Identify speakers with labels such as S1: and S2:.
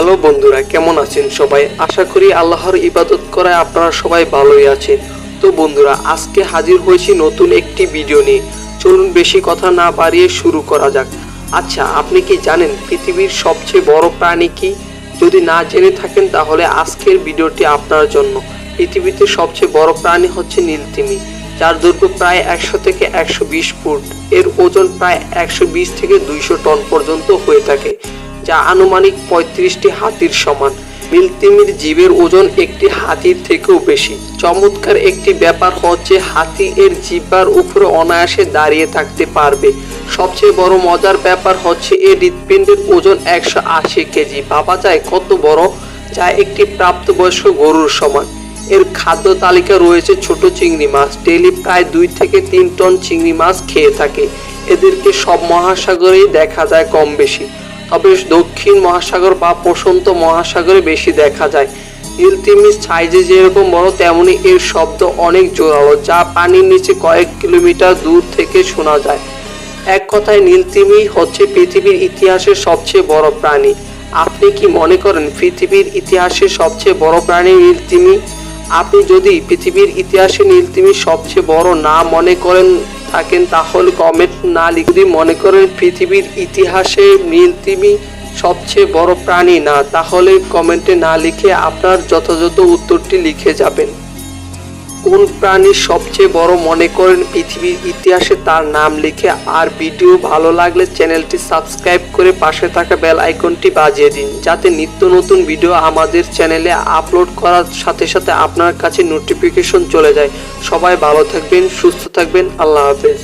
S1: Hello বন্ধুরা, কেমন আছেন সবাই? আশা করি আল্লাহর ইবাদত করায় আপনারা সবাই ভালোই আছেন। তো বন্ধুরা, আজকে হাজির হয়েছি নতুন একটি ভিডিও নিয়ে। চলুন বেশি কথা না বাড়িয়ে শুরু করা যাক। আচ্ছা, আপনি কি জানেন পৃথিবীর সবচেয়ে বড় প্রাণী কি? যদি না জেনে থাকেন তাহলে আজকের ভিডিওটি আপনার জন্য। পৃথিবীতে সবচেয়ে বড় প্রাণী হচ্ছে নীলতিমি, যার দৈর্ঘ্য প্রায় 100 থেকে 120 ফুট। এর ওজন প্রায় 120 থেকে 200 টন পর্যন্ত হয়ে থাকে, যা আনুমানিক 35টি হাতির সমান। নীলতিমির জীবের ওজন একটি হাতির থেকেও বেশি। চমৎকার একটি ব্যাপার হচ্ছে হাতি এর জিহ্বার উপরে অনায়াসে দাঁড়িয়ে থাকতে পারবে। সবচেয়ে বড় মজার ব্যাপার হচ্ছে এর হৃৎপিণ্ডের ওজন 180 কেজি। ভাবা যায় কত বড়, যা একটি প্রাপ্তবয়স্ক গরুর সমান। এর খাদ্য তালিকা রয়েছে ছোট চিংড়ি মাছ। ডেইলি প্রায় 2 থেকে 3 টন চিংড়ি মাছ খেয়ে থাকে। এদেরকে সব মহাসাগরেই দেখা যায় কম বেশি, তবে দক্ষিণ মহাসাগর বা প্রশান্ত মহাসাগরে বেশি দেখা যায়। নীলতিমির সাইজে যেরকম বড়, তেমনি এর শব্দ অনেক জোরালো, যা পানির নিচে কয়েক কিলোমিটার দূর থেকে শোনা যায়। এক কথায় নীলতিমি হচ্ছে পৃথিবীর ইতিহাসের সবচেয়ে বড় প্রাণী। আপনি কি মনে করেন পৃথিবীর ইতিহাসের সবচেয়ে বড় প্রাণী নীলতিমি? আপনি যদি পৃথিবীর ইতিহাসে নীলতিমি সবচেয়ে বড় না মনে করেন থাকেন তাহলে কমেন্ট না লিখে, যদি মনে করেন পৃথিবীর ইতিহাসে নীলতিমি সবচেয়ে বড় প্রাণী না, তাহলে কমেন্টে না লিখে আপনার যথাযথ উত্তরটি লিখে যাবেন। কোন প্রাণী সবচেয়ে বড় মনে করেন পৃথিবীর ইতিহাসে তার নাম লিখে। আর ভিডিও ভালো লাগলে চ্যানেলটি সাবস্ক্রাইব করে পাশে থাকা বেল আইকনটি বাজিয়ে দিন, যাতে নিত্য নতুন ভিডিও আমাদের চ্যানেলে আপলোড করার সাথে সাথে আপনার কাছে নোটিফিকেশন চলে যায়। সবাই ভালো থাকবেন, সুস্থ থাকবেন। আল্লাহ হাফেজ।